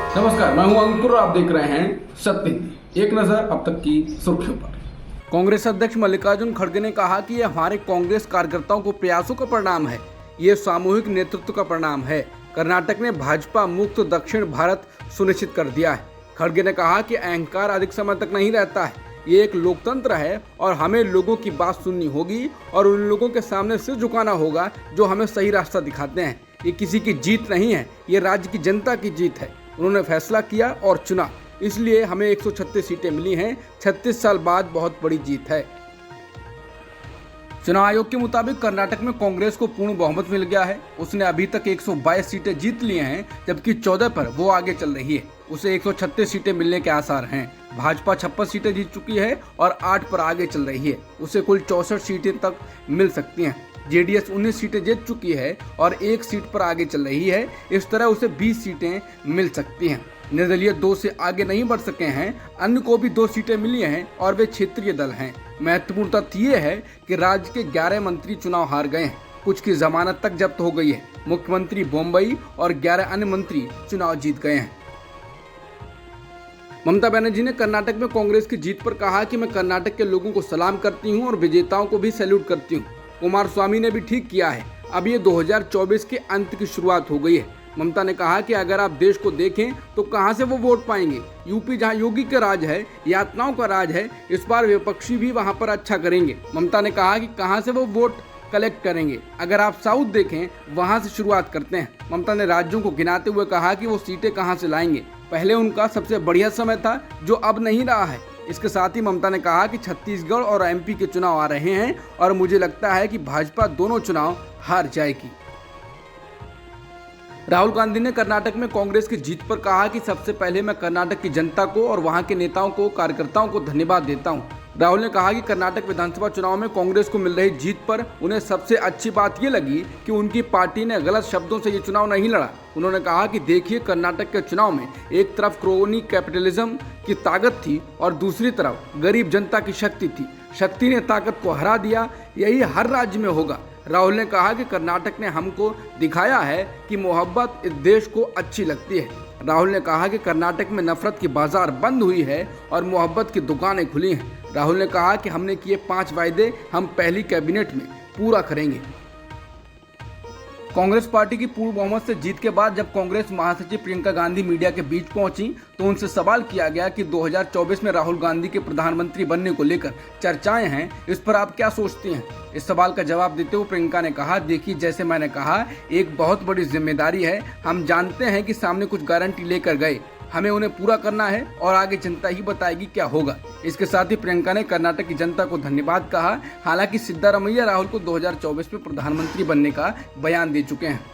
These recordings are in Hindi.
नमस्कार, मैं हूं अंकुर और आप देख रहे हैं सत्य। एक नजर अब तक की सुर्खियों पर। कांग्रेस अध्यक्ष मल्लिकार्जुन खड़गे ने कहा कि यह हमारे कांग्रेस कार्यकर्ताओं को प्रयासों का परिणाम है। ये सामूहिक नेतृत्व का परिणाम है। कर्नाटक ने भाजपा मुक्त दक्षिण भारत सुनिश्चित कर दिया है। खड़गे ने कहा कि अहंकार अधिक समय तक नहीं रहता है। ये एक लोकतंत्र है और हमें लोगों की बात सुननी होगी और उन लोगों के सामने सिर झुकाना होगा जो हमें सही रास्ता दिखाते हैं। ये किसी की जीत नहीं है, ये राज्य की जनता की जीत है। उन्होंने फैसला किया और चुना, इसलिए हमें 136 सीटें मिली हैं। 36 साल बाद बहुत बड़ी जीत है। चुनाव आयोग के मुताबिक कर्नाटक में कांग्रेस को पूर्ण बहुमत मिल गया है। उसने अभी तक 122 सीटें जीत ली हैं, जबकि 14 पर वो आगे चल रही है। उसे 136 सीटें मिलने के आसार हैं। भाजपा 56 सीटें जीत चुकी है और 8 पर आगे चल रही है। उसे कुल 64 सीटें तक मिल सकती हैं। जेडीएस 19 सीटें जीत चुकी है और 1 सीट पर आगे चल रही है। इस तरह उसे 20 सीटें मिल सकती हैं। निर्दलीय 2 से आगे नहीं बढ़ सके हैं। अन्य को भी 2 सीटें मिली हैं और वे क्षेत्रीय दल हैं। महत्वपूर्ण तथ्य ये है कि राज्य के 11 मंत्री चुनाव हार गए हैं। कुछ की जमानत तक जब्त हो गई है। मुख्यमंत्री बम्बई और 11 अन्य मंत्री चुनाव जीत गए हैं। ममता बनर्जी ने कर्नाटक में कांग्रेस की जीत पर कहा कि मैं कर्नाटक के लोगों को सलाम करती हूं और विजेताओं को भी सैल्यूट करती हूं। कुमारस्वामी ने भी ठीक किया है। अब ये 2024 के अंत की शुरुआत हो गई है। ममता ने कहा कि अगर आप देश को देखें तो कहां से वो वोट पाएंगे। यूपी जहां योगी का राज है, यातनाओं का राज है, इस बार विपक्षी भी वहां पर अच्छा करेंगे। ममता ने कहा कि कहां से वो वोट कलेक्ट करेंगे। अगर आप साउथ देखें, वहां से शुरुआत करते हैं। ममता ने राज्यों को गिनाते हुए कहा कि वो सीटें कहां से लाएंगे। पहले उनका सबसे बढ़िया समय था, जो अब नहीं रहा है। इसके साथ ही ममता ने कहा कि छत्तीसगढ़ और एमपी के चुनाव आ रहे हैं और मुझे लगता है कि भाजपा दोनों चुनाव हार जाएगी। राहुल गांधी ने कर्नाटक में कांग्रेस की जीत पर कहा कि सबसे पहले मैं कर्नाटक की जनता को और वहां के नेताओं को, कार्यकर्ताओं को धन्यवाद देता हूं। राहुल ने कहा कि कर्नाटक विधानसभा चुनाव में कांग्रेस को मिल रही जीत पर उन्हें सबसे अच्छी बात ये लगी कि उनकी पार्टी ने गलत शब्दों से ये चुनाव नहीं लड़ा। उन्होंने कहा कि देखिए, कर्नाटक के चुनाव में एक तरफ क्रोनी कैपिटलिज्म की ताकत थी और दूसरी तरफ गरीब जनता की शक्ति थी। शक्ति ने ताकत को हरा दिया। यही हर राज्य में होगा। राहुल ने कहा कि कर्नाटक ने हमको दिखाया है कि मोहब्बत इस देश को अच्छी लगती है। राहुल ने कहा कि कर्नाटक में नफरत की बाजार बंद हुई है और मोहब्बत की दुकानें खुली हैं। राहुल ने कहा कि हमने किए 5 वायदे हम पहली कैबिनेट में पूरा करेंगे। कांग्रेस पार्टी की पूर्ण बहुमत से जीत के बाद जब कांग्रेस महासचिव प्रियंका गांधी मीडिया के बीच पहुंची तो उनसे सवाल किया गया कि 2024 में राहुल गांधी के प्रधानमंत्री बनने को लेकर चर्चाएं हैं, इस पर आप क्या सोचती हैं। इस सवाल का जवाब देते हुए प्रियंका ने कहा, देखिए, जैसे मैंने कहा, एक बहुत बड़ी जिम्मेदारी है। हम जानते हैं कि सामने कुछ गारंटी लेकर गए, हमें उन्हें पूरा करना है और आगे जनता ही बताएगी क्या होगा। इसके साथ ही प्रियंका ने कर्नाटक की जनता को धन्यवाद कहा। हालांकि सिद्धारमैया राहुल को 2024 में प्रधानमंत्री बनने का बयान दे चुके हैं।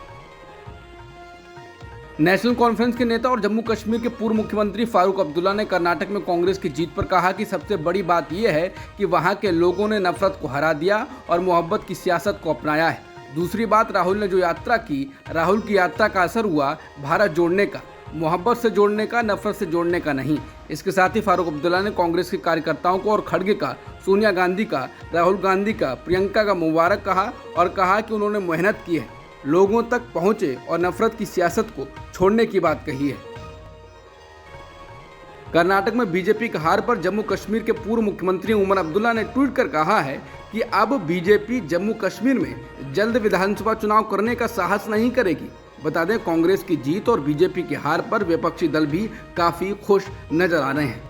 नेशनल कॉन्फ्रेंस के नेता और जम्मू कश्मीर के पूर्व मुख्यमंत्री फारूक अब्दुल्ला ने कर्नाटक में कांग्रेस की जीत पर कहा कि सबसे बड़ी बात यह है कि वहां के लोगों ने नफरत को हरा दिया और मोहब्बत की सियासत को अपनाया है। दूसरी बात, राहुल ने जो यात्रा की, राहुल की यात्रा का असर हुआ भारत जोड़ने का, मोहब्बत से जोड़ने का, नफरत से जोड़ने का नहीं। इसके साथ ही फारूक अब्दुल्ला ने कांग्रेस के कार्यकर्ताओं को और खड़गे का, सोनिया गांधी का, राहुल गांधी का, प्रियंका का मुबारक कहा और कहा कि उन्होंने मेहनत की है, लोगों तक पहुंचे और नफरत की सियासत को छोड़ने की बात कही है। कर्नाटक में बीजेपी की हार पर जम्मू कश्मीर के पूर्व मुख्यमंत्री उमर अब्दुल्ला ने ट्वीट कर कहा है कि अब बीजेपी जम्मू कश्मीर में जल्द विधानसभा चुनाव करने का साहस नहीं करेगी। बता दें, कांग्रेस की जीत और बीजेपी की हार पर विपक्षी दल भी काफी खुश नजर आ रहे हैं।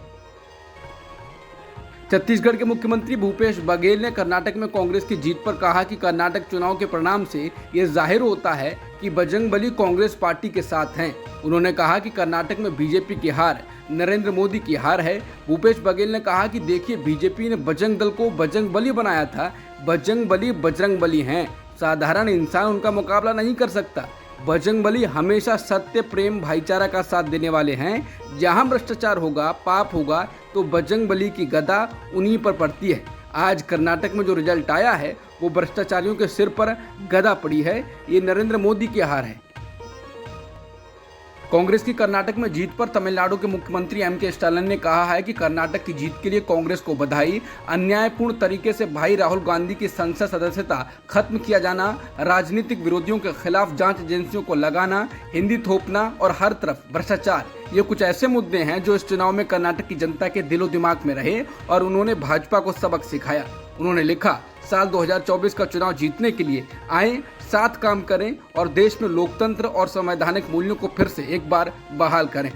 छत्तीसगढ़ के मुख्यमंत्री भूपेश बघेल ने कर्नाटक में कांग्रेस की जीत पर कहा कि कर्नाटक चुनाव के परिणाम से ये जाहिर होता है कि बजरंगबली कांग्रेस पार्टी के साथ हैं। उन्होंने कहा कि कर्नाटक में बीजेपी की हार नरेंद्र मोदी की हार है। भूपेश बघेल ने कहा कि देखिए, बीजेपी ने बजरंग दल को बजरंगबली बनाया था। बजरंगबली बजरंगबली हैं, साधारण इंसान उनका मुकाबला नहीं कर सकता। बजरंगबली हमेशा सत्य, प्रेम, भाईचारा का साथ देने वाले हैं। जहां भ्रष्टाचार होगा, पाप होगा, तो बजरंगबली की गदा उन्हीं पर पड़ती है। आज कर्नाटक में जो रिजल्ट आया है वो भ्रष्टाचारियों के सिर पर गदा पड़ी है। ये नरेंद्र मोदी की हार है। कांग्रेस की कर्नाटक में जीत पर तमिलनाडु के मुख्यमंत्री एम.के. स्टालिन ने कहा है कि कर्नाटक की जीत के लिए कांग्रेस को बधाई। अन्यायपूर्ण तरीके से भाई राहुल गांधी की संसद सदस्यता खत्म किया जाना, राजनीतिक विरोधियों के खिलाफ जांच एजेंसियों को लगाना, हिंदी थोपना और हर तरफ भ्रष्टाचार, ये कुछ ऐसे मुद्दे हैं जो इस चुनाव में कर्नाटक की जनता के दिलो दिमाग में रहे और उन्होंने भाजपा को सबक सिखाया। उन्होंने लिखा, साल 2024 का चुनाव जीतने के लिए आए, साथ काम करें और देश में लोकतंत्र और संवैधानिक मूल्यों को फिर से एक बार बहाल करें।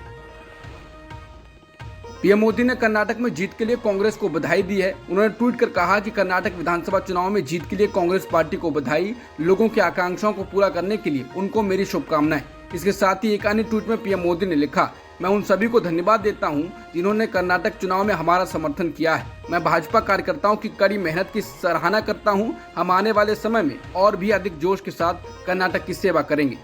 पीएम मोदी ने कर्नाटक में जीत के लिए कांग्रेस को बधाई दी है। उन्होंने ट्वीट कर कहा कि कर्नाटक विधानसभा चुनाव में जीत के लिए कांग्रेस पार्टी को बधाई, लोगों की आकांक्षाओं को पूरा करने के लिए उनको मेरी शुभकामनाएं। इसके साथ ही एक अन्य ट्वीट में पीएम मोदी ने लिखा, मैं उन सभी को धन्यवाद देता हूं जिन्होंने कर्नाटक चुनाव में हमारा समर्थन किया है। मैं भाजपा कार्यकर्ताओं की कड़ी मेहनत की सराहना करता हूं। हम आने वाले समय में और भी अधिक जोश के साथ कर्नाटक की सेवा करेंगे।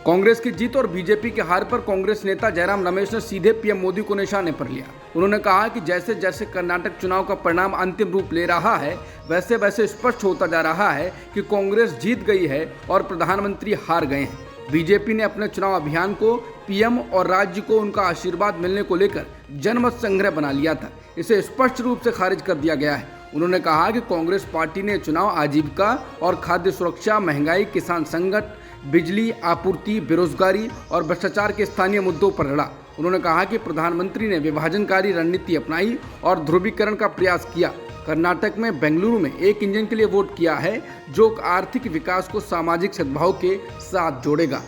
कांग्रेस की जीत और बीजेपी के हार पर कांग्रेस नेता जयराम रमेश ने सीधे पीएम मोदी को निशाने पर लिया। उन्होंने कहा कि जैसे जैसे कर्नाटक चुनाव का परिणाम अंतिम रूप ले रहा है, वैसे वैसे स्पष्ट होता जा रहा है कि कांग्रेस जीत गई है और प्रधानमंत्री हार गए हैं। बीजेपी ने अपने चुनाव अभियान को पीएम और राज्य को उनका आशीर्वाद मिलने को लेकर जनमत संग्रह बना लिया था। इसे स्पष्ट रूप से खारिज कर दिया गया है। उन्होंने कहा कि कांग्रेस पार्टी ने चुनाव आजीविका और खाद्य सुरक्षा, महंगाई, किसान संकट, बिजली आपूर्ति, बेरोजगारी और भ्रष्टाचार के स्थानीय मुद्दों पर लड़ा। उन्होंने कहा कि प्रधानमंत्री ने विभाजनकारी रणनीति अपनाई और ध्रुवीकरण का प्रयास किया। कर्नाटक में बेंगलुरु में एक इंजन के लिए वोट किया है जो आर्थिक विकास को सामाजिक सद्भाव के साथ जोड़ेगा।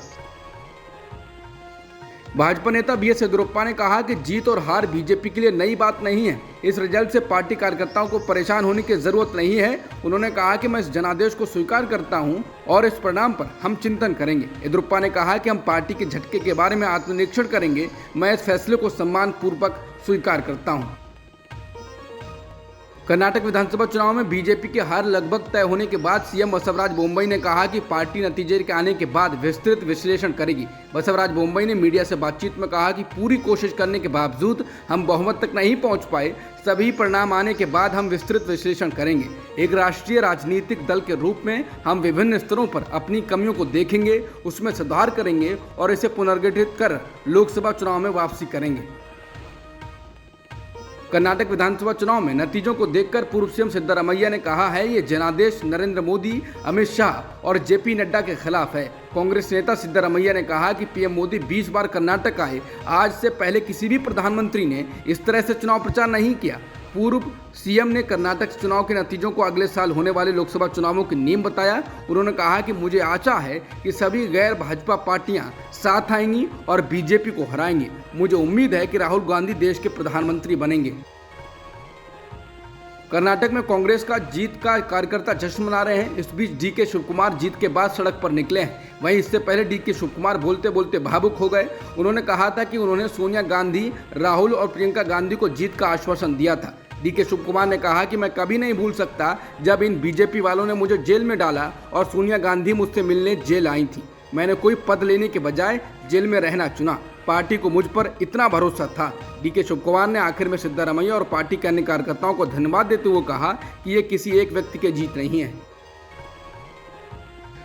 भाजपा नेता बी.एस. येदियुरप्पा ने कहा कि जीत और हार बीजेपी के लिए नई बात नहीं है। इस रिजल्ट से पार्टी कार्यकर्ताओं को परेशान होने की जरूरत नहीं है। उन्होंने कहा कि मैं इस जनादेश को स्वीकार करता हूं और इस परिणाम पर हम चिंतन करेंगे। येदियुरप्पा ने कहा कि हम पार्टी के झटके के बारे में आत्मनिरीक्षण करेंगे। मैं इस फैसले को सम्मान पूर्वक स्वीकार करता हूं। कर्नाटक विधानसभा चुनाव में बीजेपी की हार लगभग तय होने के बाद सीएम बसवराज बोम्मई ने कहा कि पार्टी नतीजे के आने के बाद विस्तृत विश्लेषण करेगी। बसवराज बोम्मई ने मीडिया से बातचीत में कहा कि पूरी कोशिश करने के बावजूद हम बहुमत तक नहीं पहुंच पाए। सभी परिणाम आने के बाद हम विस्तृत विश्लेषण करेंगे। एक राष्ट्रीय राजनीतिक दल के रूप में हम विभिन्न स्तरों पर अपनी कमियों को देखेंगे, उसमें सुधार करेंगे और इसे पुनर्गठित कर लोकसभा चुनाव में वापसी करेंगे। कर्नाटक विधानसभा चुनाव में नतीजों को देखकर पूर्व सीएम सिद्धरामैया ने कहा है, ये जनादेश नरेंद्र मोदी, अमित शाह और जेपी नड्डा के खिलाफ है। कांग्रेस नेता सिद्धरामैया ने कहा कि पीएम मोदी 20 बार कर्नाटक आए। आज से पहले किसी भी प्रधानमंत्री ने इस तरह से चुनाव प्रचार नहीं किया। पूर्व सीएम ने कर्नाटक चुनाव के नतीजों को अगले साल होने वाले लोकसभा चुनावों की नींव बताया। उन्होंने कहा कि मुझे आशा है कि सभी गैर भाजपा पार्टियां साथ आएंगी और बीजेपी को हराएंगी। मुझे उम्मीद है कि राहुल गांधी देश के प्रधानमंत्री बनेंगे। कर्नाटक में कांग्रेस का जीत का कार्यकर्ता जश्न मना रहे हैं। इस बीच डी.के. शिवकुमार जीत के बाद सड़क पर निकले हैं। वहीं इससे पहले डी.के. शिवकुमार बोलते बोलते भावुक हो गए। उन्होंने कहा था कि उन्होंने सोनिया गांधी, राहुल और प्रियंका गांधी को जीत का आश्वासन दिया था। डी.के. शिवकुमार ने कहा कि मैं कभी नहीं भूल सकता जब इन बीजेपी वालों ने मुझे जेल में डाला और सोनिया गांधी मुझसे मिलने जेल आई थी। मैंने कोई पद लेने के बजाय जेल में रहना चुना। पार्टी को मुझ पर इतना भरोसा था। डी.के. शिवकुमार ने आखिर में सिद्धरामैया और पार्टी के अन्य कार्यकर्ताओं को धन्यवाद देते हुए कहा कि ये किसी एक व्यक्ति की जीत नहीं है।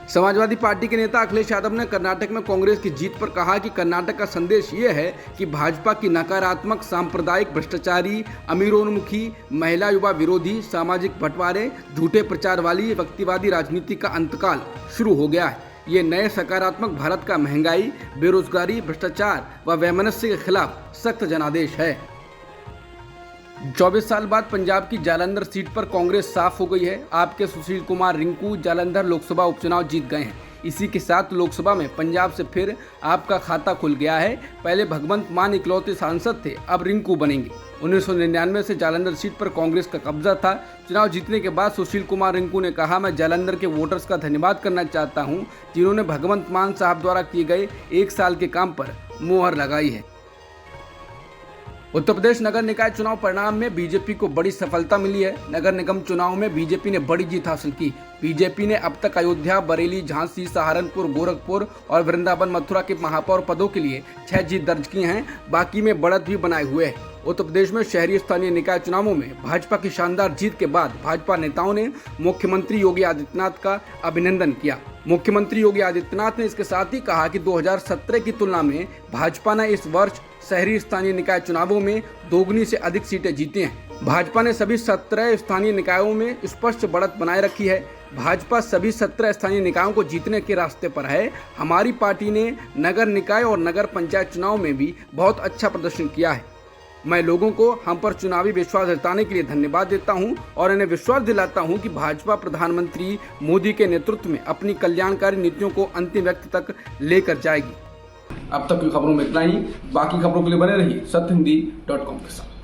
समाजवादी पार्टी के नेता अखिलेश यादव ने कर्नाटक में कांग्रेस की जीत पर कहा कि कर्नाटक का संदेश ये है कि भाजपा की नकारात्मक, सांप्रदायिक, भ्रष्टाचारी, अमीरोन्मुखी, महिला युवा विरोधी, सामाजिक बंटवारे, झूठे प्रचार वाली व्यक्तिवादी राजनीति का अंतकाल शुरू हो गया है। ये नए सकारात्मक भारत का महंगाई, बेरोजगारी, भ्रष्टाचार व वैमनस्य के खिलाफ सख्त जनादेश है। 24 साल बाद पंजाब की जालंधर सीट पर कांग्रेस साफ हो गई है। आपके सुशील कुमार रिंकू जालंधर लोकसभा उपचुनाव जीत गए हैं। इसी के साथ लोकसभा में पंजाब से फिर आपका खाता खुल गया है। पहले भगवंत मान इकलौते सांसद थे, अब रिंकू बनेंगे। 1999 से जालंधर सीट पर कांग्रेस का कब्जा था। चुनाव जीतने के बाद सुशील कुमार रिंकू ने कहा, मैं जालंधर के वोटर्स का धन्यवाद करना चाहता हूं जिन्होंने भगवंत मान साहब द्वारा किए गए 1 साल के काम पर मुहर लगाई है। उत्तर प्रदेश नगर निकाय चुनाव परिणाम में बीजेपी को बड़ी सफलता मिली है। नगर निगम चुनाव में बीजेपी ने बड़ी जीत हासिल की। बीजेपी ने अब तक अयोध्या, बरेली, झांसी, सहारनपुर, गोरखपुर और वृंदावन मथुरा के महापौर पदों के लिए 6 जीत दर्ज की हैं। बाकी में बढ़त भी बनाए हुए है। उत्तर प्रदेश में शहरी स्थानीय निकाय चुनावों में भाजपा की शानदार जीत के बाद भाजपा नेताओं ने मुख्यमंत्री योगी आदित्यनाथ का अभिनंदन किया। मुख्यमंत्री योगी आदित्यनाथ ने इसके साथ ही कहा कि 2017 की तुलना में भाजपा ने इस वर्ष शहरी स्थानीय निकाय चुनावों में दोगुनी से अधिक सीटें जीती हैं। भाजपा ने सभी 17 स्थानीय निकायों में स्पष्ट बढ़त बनाए रखी है। भाजपा सभी 17 स्थानीय निकायों को जीतने के रास्ते पर है। हमारी पार्टी ने नगर निकाय और नगर पंचायत चुनाव में भी बहुत अच्छा प्रदर्शन किया है। मैं लोगों को हम पर चुनावी विश्वास जताने के लिए धन्यवाद देता हूं और इन्हें विश्वास दिलाता हूं कि भाजपा प्रधानमंत्री मोदी के नेतृत्व में अपनी कल्याणकारी नीतियों को अंतिम व्यक्ति तक लेकर जाएगी। अब तक की खबरों में इतना ही। बाकी खबरों के लिए बने रहिए सत्यहिंदी.com के साथ।